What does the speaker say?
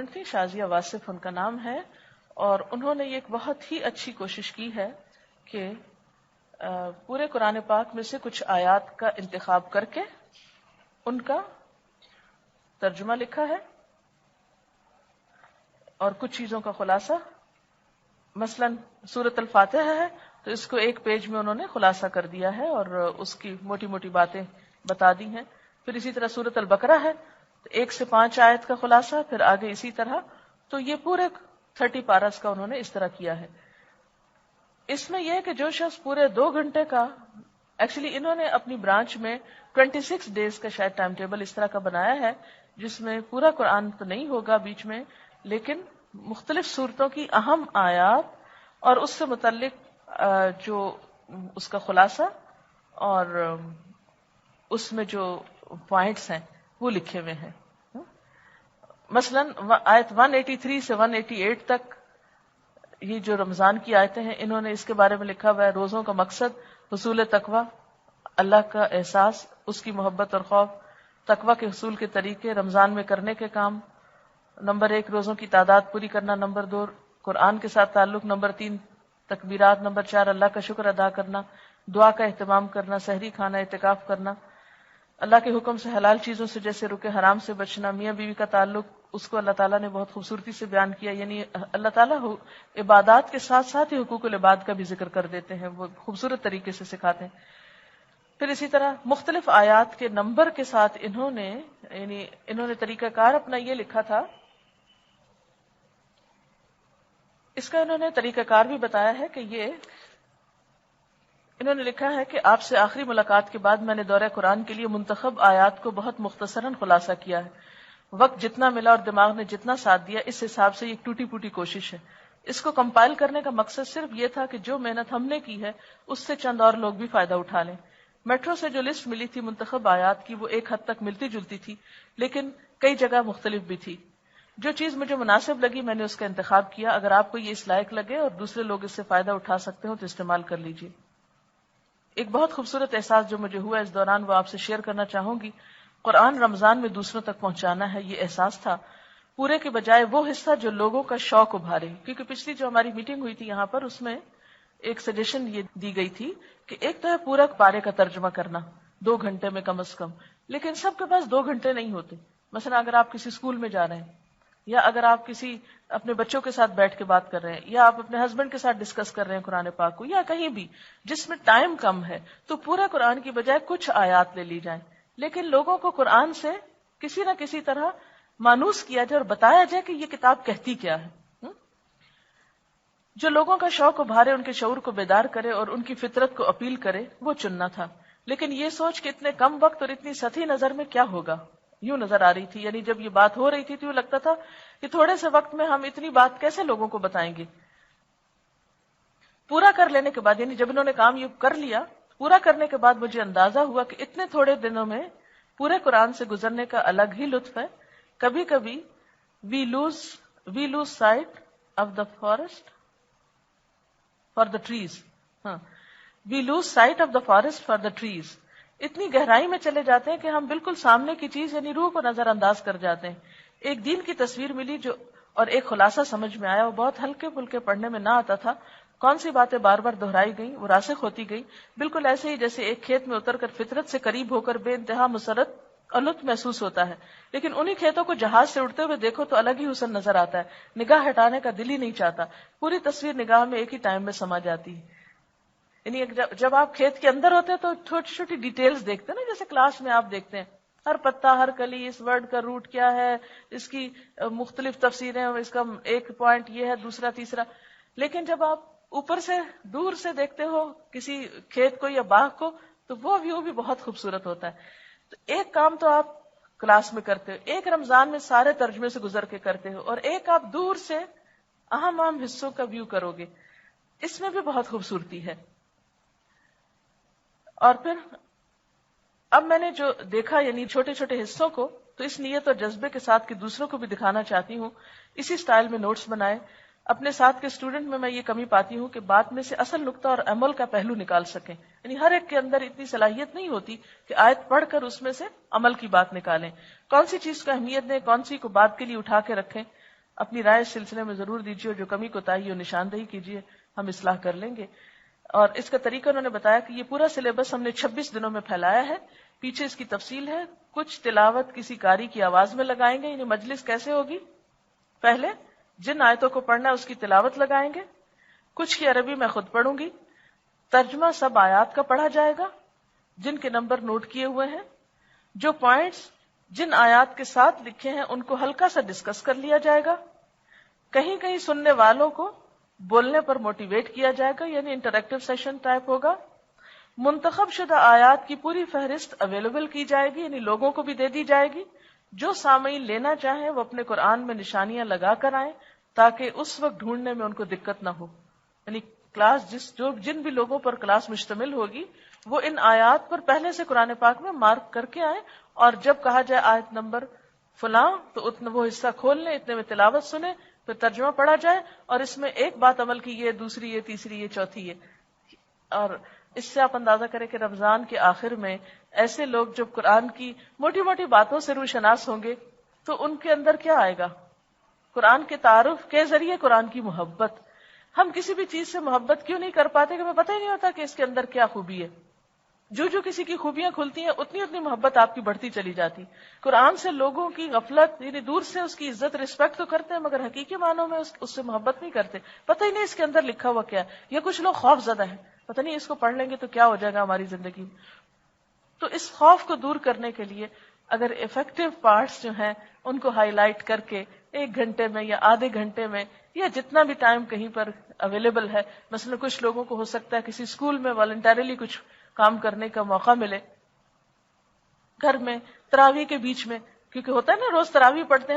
تھی شازیہ واصف ان کا نام ہے، اور انہوں نے یہ ایک بہت ہی اچھی کوشش کی ہے کہ پورے قرآن پاک میں سے کچھ آیات کا انتخاب کر کے ان کا ترجمہ لکھا ہے اور کچھ چیزوں کا خلاصہ. مثلا سورۃ الفاتحہ ہے تو اس کو ایک پیج میں انہوں نے خلاصہ کر دیا ہے اور اس کی موٹی موٹی باتیں بتا دی ہیں. پھر اسی طرح سورۃ البقرہ ہے تو 1 سے 5 آیت کا خلاصہ، پھر آگے اسی طرح. تو یہ پورے 30 پارس کا انہوں نے اس طرح کیا ہے. اس میں یہ ہے کہ جو شخص پورے 2 گھنٹے کا، ایکچولی انہوں نے اپنی برانچ میں 26 ڈیز کا شاید ٹائم ٹیبل اس طرح کا بنایا ہے جس میں پورا قرآن تو نہیں ہوگا بیچ میں، لیکن مختلف صورتوں کی اہم آیات اور اس سے متعلق جو اس کا خلاصہ اور اس میں جو پوائنٹس ہیں وہ لکھے ہوئے ہیں. مثلا آیت 183 سے 188 تک یہ جو رمضان کی آیتیں ہیں انہوں نے اس کے بارے میں لکھا ہوا ہے. روزوں کا مقصد حصول تقوی، اللہ کا احساس، اس کی محبت اور خوف، تقوی کے حصول کے طریقے، رمضان میں کرنے کے کام. نمبر 1 روزوں کی تعداد پوری کرنا. نمبر 2 قرآن کے ساتھ تعلق. نمبر 3 تکبیرات. نمبر 4 اللہ کا شکر ادا کرنا، دعا کا اہتمام کرنا، سحری کھانا، اعتکاف کرنا، اللہ کے حکم سے حلال چیزوں سے جیسے رکے حرام سے بچنا. میاں بیوی کا تعلق، اس کو اللہ تعالیٰ نے بہت خوبصورتی سے بیان کیا، یعنی اللہ تعالیٰ عبادات کے ساتھ ساتھ ہی حقوق العباد کا بھی ذکر کر دیتے ہیں، وہ خوبصورت طریقے سے سکھاتے ہیں. پھر اسی طرح مختلف آیات کے نمبر کے ساتھ انہوں نے طریقہ کار اپنا یہ لکھا تھا. اس کا انہوں نے طریقہ کار بھی بتایا ہے کہ انہوں نے لکھا ہے کہ آپ سے آخری ملاقات کے بعد میں نے دورہ قرآن کے لیے منتخب آیات کو بہت مختصراً خلاصہ کیا ہے. وقت جتنا ملا اور دماغ نے جتنا ساتھ دیا اس حساب سے یہ ایک ٹوٹی پوٹی کوشش ہے. اس کو کمپائل کرنے کا مقصد صرف یہ تھا کہ جو محنت ہم نے کی ہے اس سے چند اور لوگ بھی فائدہ اٹھا لیں. میٹرو سے جو لسٹ ملی تھی منتخب آیات کی وہ ایک حد تک ملتی جلتی تھی لیکن کئی جگہ مختلف بھی تھی. جو چیز مجھے مناسب لگی میں نے اس کا انتخاب کیا. اگر آپ کو یہ اس لائق لگے اور دوسرے لوگ اس سے فائدہ اٹھا سکتے ہو تو استعمال کر لیجیے. ایک بہت خوبصورت احساس جو مجھے ہوا اس دوران وہ آپ سے شیئر کرنا چاہوں گی. قرآن رمضان میں دوسروں تک پہنچانا ہے، یہ احساس تھا پورے کے بجائے وہ حصہ جو لوگوں کا شوق ابھارے. کیونکہ پچھلی جو ہماری میٹنگ ہوئی تھی یہاں پر اس میں ایک سجیشن یہ دی گئی تھی کہ ایک تو ہے پورا پارے کا ترجمہ کرنا 2 گھنٹے میں کم از کم، لیکن سب کے پاس 2 گھنٹے نہیں ہوتے. مثلا اگر آپ کسی اسکول میں جا رہے ہیں یا اگر آپ کسی اپنے بچوں کے ساتھ بیٹھ کے بات کر رہے ہیں یا آپ اپنے ہسبینڈ کے ساتھ ڈسکس کر رہے ہیں قرآن پاک کو یا کہیں بھی جس میں ٹائم کم ہے تو پورا قرآن کی بجائے کچھ آیات لے لی جائیں. لیکن لوگوں کو قرآن سے کسی نہ کسی طرح مانوس کیا جائے اور بتایا جائے کہ یہ کتاب کہتی کیا ہے، جو لوگوں کا شوق ابھارے، ان کے شعور کو بیدار کرے اور ان کی فطرت کو اپیل کرے، وہ چننا تھا. لیکن یہ سوچ کہ اتنے کم وقت اور اتنی سطحی نظر میں کیا ہوگا یوں نظر آ رہی تھی. یعنی جب یہ بات ہو رہی تھی تو لگتا تھا کہ تھوڑے سے وقت میں ہم اتنی بات کیسے لوگوں کو بتائیں گے. پورا کر لینے کے بعد، یعنی جب انہوں نے کام یہ کر لیا، پورا کرنے کے بعد مجھے اندازہ ہوا کہ اتنے تھوڑے دنوں میں پورے قرآن سے گزرنے کا الگ ہی لطف ہے. کبھی کبھی we lose sight of the forest for the trees. We lose sight of the forest for the trees. اتنی گہرائی میں چلے جاتے ہیں کہ ہم بالکل سامنے کی چیز یعنی روح کو نظر انداز کر جاتے ہیں. ایک دین کی تصویر ملی جو اور ایک خلاصہ سمجھ میں آیا. وہ بہت ہلکے پھلکے پڑھنے میں نہ آتا تھا. کون سی باتیں بار بار دہرائی گئیں وہ راسخ ہوتی گئی. بالکل ایسے ہی جیسے ایک کھیت میں اتر کر فطرت سے قریب ہو کر بے انتہا مسرت اور لطف محسوس ہوتا ہے، لیکن انہی کھیتوں کو جہاز سے اڑتے ہوئے دیکھو تو الگ ہی حسن نظر آتا ہے. نگاہ ہٹانے کا دل ہی نہیں چاہتا. پوری تصویر نگاہ میں ایک ہی ٹائم میں سما جاتی ہے. یعنی جب آپ کھیت کے اندر ہوتے ہیں تو چھوٹی چھوٹی ڈیٹیلز دیکھتے ہیں نا، جیسے کلاس میں آپ دیکھتے ہیں ہر پتا، ہر کلی، اس ورڈ کا روٹ کیا ہے، اس کی مختلف تفسیریں، اس کا ایک پوائنٹ یہ ہے، دوسرا تیسرا. لیکن جب آپ اوپر سے دور سے دیکھتے ہو کسی کھیت کو یا باغ کو تو وہ ویو بھی بہت خوبصورت ہوتا ہے. تو ایک کام تو آپ کلاس میں کرتے ہو، ایک رمضان میں سارے ترجمے سے گزر کے کرتے ہو، اور ایک آپ دور سے اہم اہم حصوں کا ویو کرو گے. اس میں بھی بہت خوبصورتی ہے. اور پھر اب میں نے جو دیکھا یعنی چھوٹے چھوٹے حصوں کو تو اس نیت اور جذبے کے ساتھ کہ دوسروں کو بھی دکھانا چاہتی ہوں، اسی سٹائل میں نوٹس بنائے. اپنے ساتھ کے اسٹوڈنٹ میں یہ کمی پاتی ہوں کہ بات میں سے اصل نقطہ اور عمل کا پہلو نکال سکیں. یعنی ہر ایک کے اندر اتنی صلاحیت نہیں ہوتی کہ آیت پڑھ کر اس میں سے عمل کی بات نکالیں. کون سی چیز کو اہمیت دیں، کون سی کو بات کے لیے اٹھا کے رکھیں. اپنی رائے اس سلسلے میں ضرور دیجیے اور جو کمی کوتاہی اور نشاندہی کیجیے، ہم اصلاح کر لیں گے. اور اس کا طریقہ انہوں نے بتایا کہ یہ پورا سلیبس ہم نے 26 دنوں میں پھیلایا ہے. پیچھے اس کی تفصیل ہے. کچھ تلاوت کسی قاری کی آواز میں لگائیں گے، یعنی مجلس کیسے ہوگی، پہلے جن آیتوں کو پڑھنا ہے اس کی تلاوت لگائیں گے، کچھ کی عربی میں خود پڑھوں گی، ترجمہ سب آیات کا پڑھا جائے گا جن کے نمبر نوٹ کیے ہوئے ہیں، جو پوائنٹس جن آیات کے ساتھ لکھے ہیں ان کو ہلکا سا ڈسکس کر لیا جائے گا، کہیں کہیں سننے والوں کو بولنے پر موٹیویٹ کیا جائے گا، یعنی انٹریکٹیو سیشن ٹائپ ہوگا. منتخب شدہ آیات کی پوری فہرست اویلیبل کی جائے گی، یعنی لوگوں کو بھی دے دی جائے گی. جو سامعین لینا چاہیں وہ اپنے قرآن میں نشانیاں لگا کر آئیں تاکہ اس وقت ڈھونڈنے میں ان کو دقت نہ ہو. یعنی کلاس جن بھی لوگوں پر کلاس مشتمل ہوگی وہ ان آیات پر پہلے سے قرآن پاک میں مارک کر کے آئیں، اور جب کہا جائے آیت نمبر فلاں تو اتنا وہ حصہ کھول لیں، اتنے میں تلاوت سنیں، پھر ترجمہ پڑھا جائے، اور اس میں ایک بات عمل کی، یہ دوسری، یہ تیسری، یہ چوتھی. اور اس سے آپ اندازہ کریں کہ رمضان کے آخر میں ایسے لوگ جب قرآن کی موٹی موٹی باتوں سے روشناس ہوں گے تو ان کے اندر کیا آئے گا، قرآن کے تعارف کے ذریعے قرآن کی محبت. ہم کسی بھی چیز سے محبت کیوں نہیں کر پاتے کہ ہمیں پتہ ہی نہیں ہوتا کہ اس کے اندر کیا خوبی ہے. جو کسی کی خوبیاں کھلتی ہیں اتنی اتنی محبت آپ کی بڑھتی چلی جاتی. قرآن سے لوگوں کی غفلت، یعنی دور سے اس کی عزت رسپیکٹ تو کرتے ہیں مگر حقیقی معنوں میں اس سے محبت نہیں کرتے. پتہ ہی نہیں اس کے اندر لکھا ہوا کیا ہے. یا کچھ لوگ خوف زدہ ہیں، پتہ نہیں اس کو پڑھ لیں گے تو کیا ہو جائے گا ہماری زندگی میں. تو اس خوف کو دور کرنے کے لیے اگر افیکٹو پارٹس جو ہیں ان کو ہائی لائٹ کر کے 1 گھنٹے میں یا آدھے گھنٹے میں یا جتنا بھی ٹائم کہیں پر اویلیبل ہے، مثلا کچھ لوگوں کو ہو سکتا ہے کسی اسکول میں والنٹریلی کچھ کام کرنے کا موقع ملے، گھر میں تراویح کے بیچ میں، کیونکہ ہوتا ہے نا روز تراویح پڑھتے ہیں